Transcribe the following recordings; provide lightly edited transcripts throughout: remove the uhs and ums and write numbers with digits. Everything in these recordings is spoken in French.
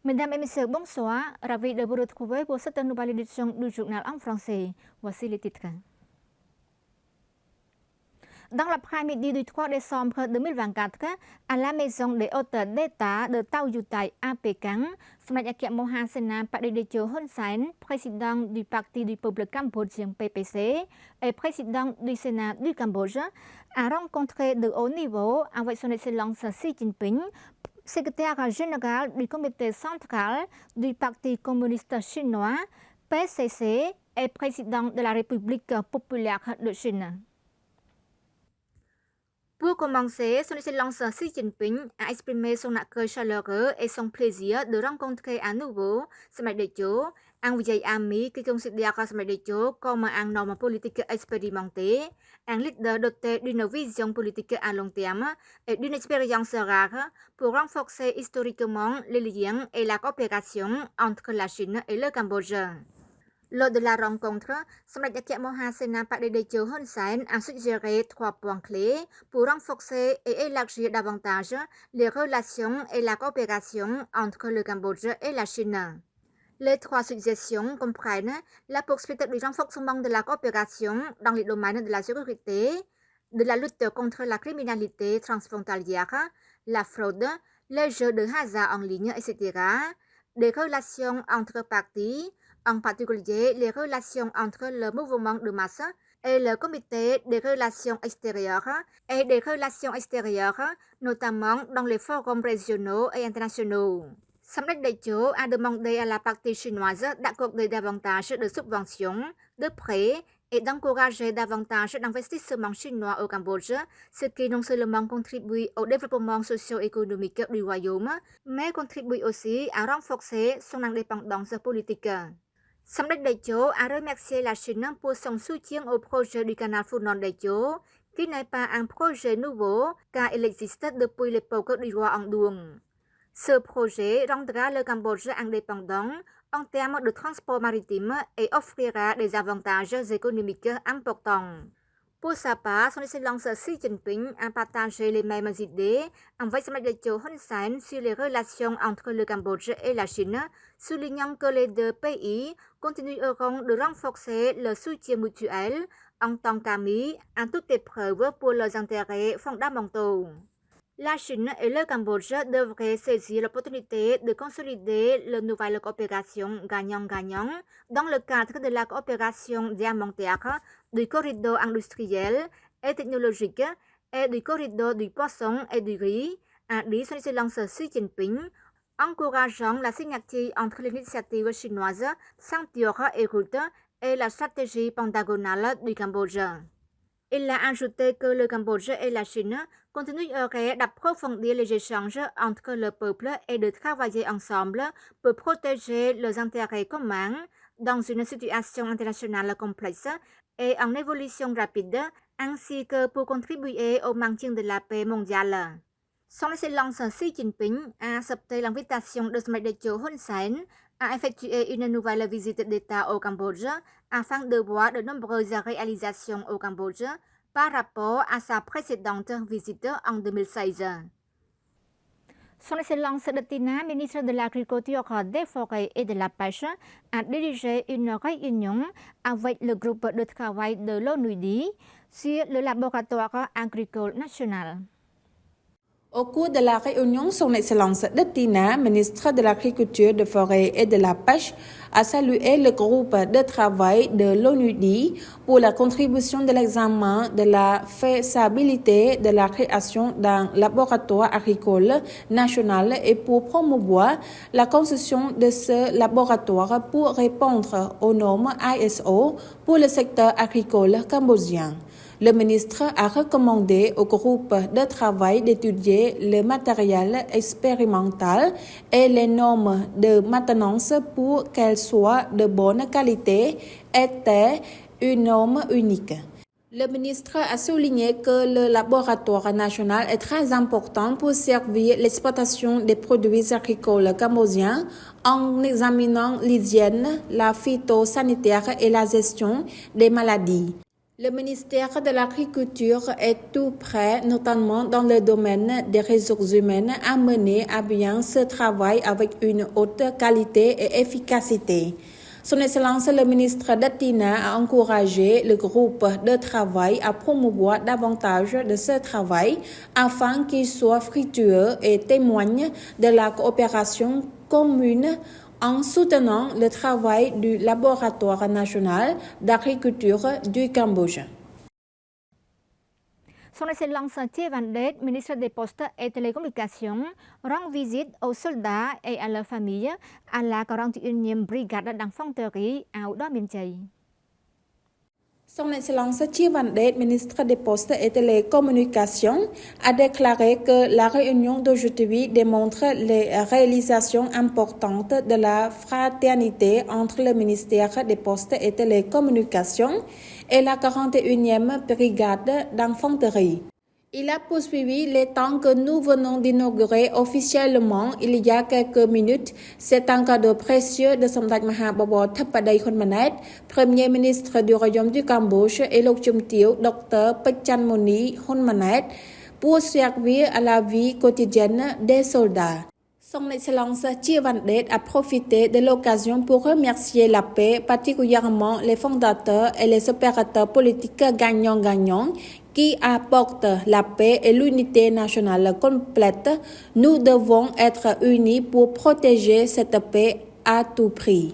Mesdames et messieurs, bonsoir. Ravi de vous retrouver pour cette nouvelle édition du journal en français. Voici les titres. Dans l'après-midi du 3 décembre 2024, à la maison des hôtes d'État de Tao Yutai à Pékin, Samdech Mohasena Padedejo Hun Sen, président du Parti du peuple cambodgien PPC et président du Sénat du Cambodge, a rencontré de haut niveau avec son Excellence Xi Jinping, secrétaire général du comité central du Parti communiste chinois, PCC, et président de la République populaire de Chine. Pour commencer, son Excellence Xi Jinping a exprimé son accueil chaleureux et son plaisir de rencontrer à nouveau Samdech, un vieil ami qui considère Samdech comme un homme politique expérimenté, un leader doté d'une vision politique à long terme et d'une expérience rare pour renforcer historiquement les liens et la coopération entre la Chine et le Cambodge. Lors de la rencontre, Samdech Mohasena Padedejo Hun Sen a suggéré 3 points clés pour renforcer et élargir davantage les relations et la coopération entre le Cambodge et la Chine. Les 3 suggestions comprennent la poursuite du renforcement de la coopération dans les domaines de la sécurité, de la lutte contre la criminalité transfrontalière, la fraude, les jeux de hasard en ligne, etc., des relations entre partis, en particulier les relations entre le mouvement de masse et le comité des relations extérieures et des relations extérieures, notamment dans les forums régionaux et internationaux. Samdech a demandé à la partie chinoise d'accorder davantage de subventions, de prêts et d'encourager davantage d'investissements chinois au Cambodge, ce qui non seulement contribue au développement socio-économique du royaume, mais contribue aussi à renforcer son indépendance politique. Samdech a remercié la Chine pour son soutien au projet du canal Funan-Daejeon, qui n'est pas un projet nouveau car il existe depuis l'époque du roi Andong. Ce projet rendra le Cambodge indépendant en termes de transport maritime et offrira des avantages économiques importants. Pour sa part, son Excellence Xi Jinping a partagé les mêmes idées avec Samdech Hun Sen sur les relations entre le Cambodge et la Chine, soulignant que les deux pays continueront de renforcer le soutien mutuel en tant qu'amis à toute épreuve pour leurs intérêts fondamentaux. La Chine et le Cambodge devraient saisir l'opportunité de consolider la nouvelle coopération gagnant-gagnant dans le cadre de la coopération diamantaire, du corridor industriel et technologique et du corridor du poisson et du riz, a dit son Excellence Xi Jinping, encourageant la signature entre l'initiative chinoise Ceinture et Route et la stratégie pentagonale du Cambodge. Il a ajouté que le Cambodge et la Chine continueraient d'approfondir les échanges entre le peuple et de travailler ensemble pour protéger leurs intérêts communs dans une situation internationale complexe et en évolution rapide, ainsi que pour contribuer au maintien de la paix mondiale. Son Excellence Xi Jinping a accepté l'invitation de Samdech Hun Sen à effectuer une nouvelle visite d'État au Cambodge afin de voir de nombreuses réalisations au Cambodge par rapport à sa précédente visite en 2016. Son Excellence Tina, ministre de l'Agriculture, des Forêts et de la Pêche, a dirigé une réunion avec le groupe de travail de l'ONUDI sur le laboratoire agricole national. Au cours de la réunion, son Excellence Tina, ministre de l'Agriculture, des Forêts et de la Pêche, a salué le groupe de travail de l'ONUDI pour la contribution de l'examen de la faisabilité de la création d'un laboratoire agricole national et pour promouvoir la construction de ce laboratoire pour répondre aux normes ISO pour le secteur agricole cambodgien. Le ministre a recommandé au groupe de travail d'étudier le matériel expérimental et les normes de maintenance pour qu'elles soient de bonne qualité et une norme unique. Le ministre a souligné que le laboratoire national est très important pour servir l'exploitation des produits agricoles cambodgiens en examinant l'hygiène, la phytosanitaire et la gestion des maladies. Le ministère de l'Agriculture est tout prêt, notamment dans le domaine des ressources humaines, à mener à bien ce travail avec une haute qualité et efficacité. Son Excellence le ministre Datina a encouragé le groupe de travail à promouvoir davantage de ce travail afin qu'il soit fructueux et témoigne de la coopération commune en soutenant le travail du Laboratoire national d'agriculture du Cambodge. Son Excellence Thierry Van Đét, ministre des Postes et Télécommunications, rend visite aux soldats et à leurs familles à la 41e brigade d'infanterie à Udon Miền Tây. Son Excellence Thierry Van Đét, ministre des Postes et Télécommunications, a déclaré que la réunion d'aujourd'hui démontre les réalisations importantes de la fraternité entre le ministère des Postes et Télécommunications et la 41e brigade d'infanterie. Il a poursuivi les temps que nous venons d'inaugurer officiellement il y a quelques minutes. C'est un cadeau précieux de Samdech Maha Bobor Thapadei Hun Manet, Premier ministre du Royaume du Cambodge, et Lok Chum Tieu, Dr Pachanmoni Hun Manet, pour servir à la vie quotidienne des soldats. Son Excellence Thierry Van Đét a profité de l'occasion pour remercier la paix, particulièrement les fondateurs et les opérateurs politiques gagnants-gagnants qui apportent la paix et l'unité nationale complète. Nous devons être unis pour protéger cette paix à tout prix.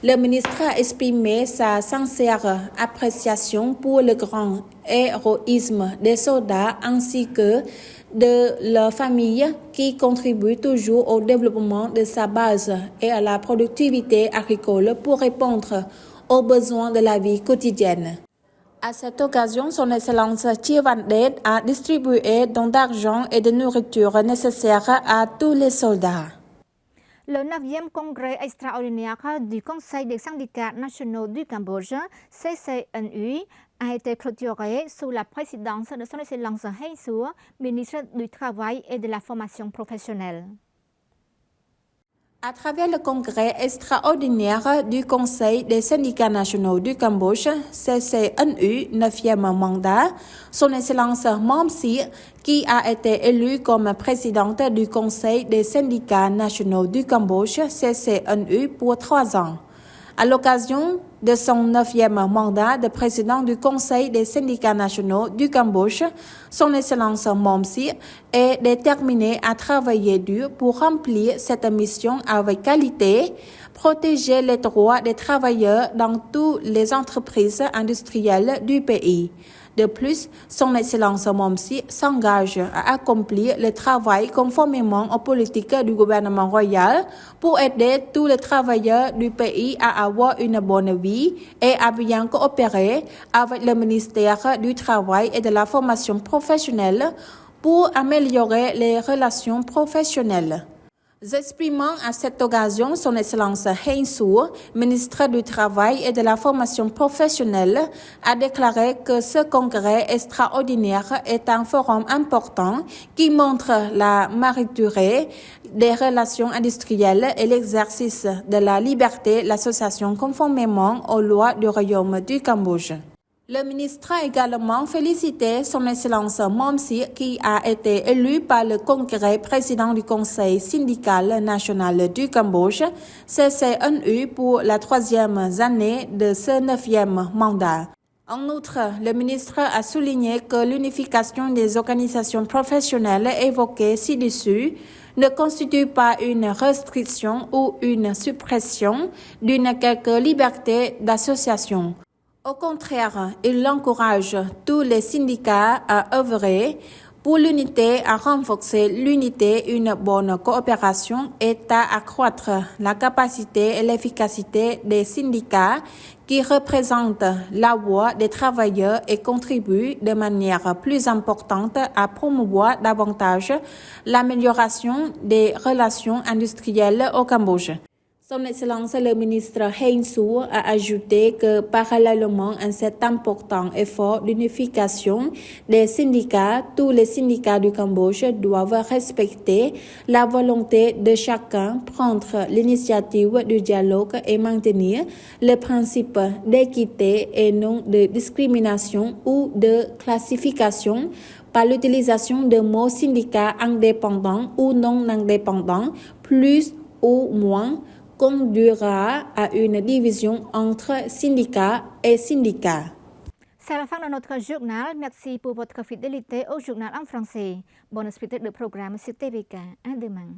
Le ministre a exprimé sa sincère appréciation pour le grand héroïsme des soldats ainsi que de leur famille qui contribuent toujours au développement de sa base et à la productivité agricole pour répondre aux besoins de la vie quotidienne. À cette occasion, Son Excellence Thierry Van Đét a distribué dons d'argent et de nourriture nécessaires à tous les soldats. Le 9e congrès extraordinaire du Conseil des syndicats nationaux du Cambodge, CCNU, a été clôturé sous la présidence de Son Excellence Heng Suo, ministre du Travail et de la Formation professionnelle. À travers le congrès extraordinaire du Conseil des syndicats nationaux du Cambodge, CCNU, 9e mandat, Son Excellence Mom Si, qui a été élue comme présidente du Conseil des syndicats nationaux du Cambodge, CCNU, pour 3 ans. À l'occasion de son 9e mandat de président du Conseil des syndicats nationaux du Cambodge, Son Excellence Mom Si est déterminé à travailler dur pour remplir cette mission avec qualité, protéger les droits des travailleurs dans toutes les entreprises industrielles du pays. De plus, Son Excellence Mom Si s'engage à accomplir le travail conformément aux politiques du gouvernement royal pour aider tous les travailleurs du pays à avoir une bonne vie et à bien coopérer avec le ministère du Travail et de la Formation professionnelle pour améliorer les relations professionnelles. Exprimant à cette occasion Son Excellence Heng Suo, ministre du Travail et de la Formation professionnelle, a déclaré que ce congrès extraordinaire est un forum important qui montre la maturité des relations industrielles et l'exercice de la liberté de l'association conformément aux lois du Royaume du Cambodge. Le ministre a également félicité Son Excellence Mom Si qui a été élu par le Congrès président du Conseil syndical national du Cambodge, CCNU, pour la 3e année de ce 9e mandat. En outre, le ministre a souligné que l'unification des organisations professionnelles évoquées ci-dessus ne constitue pas une restriction ou une suppression d'une quelque liberté d'association. Au contraire, il encourage tous les syndicats à œuvrer pour l'unité, à renforcer l'unité, une bonne coopération et à accroître la capacité et l'efficacité des syndicats qui représentent la voix des travailleurs et contribuent de manière plus importante à promouvoir davantage l'amélioration des relations industrielles au Cambodge. Son Excellence le ministre Heng Su a ajouté que parallèlement à cet important effort d'unification des syndicats, tous les syndicats du Cambodge doivent respecter la volonté de chacun, prendre l'initiative du dialogue et maintenir le principe d'équité et non de discrimination ou de classification par l'utilisation de mots syndicats indépendants ou non indépendants, plus ou moins conduira à une division entre syndicats et syndicats. C'est la fin de notre journal. Merci pour votre fidélité au journal en français. Bonne suite de programme sur TVK. À demain.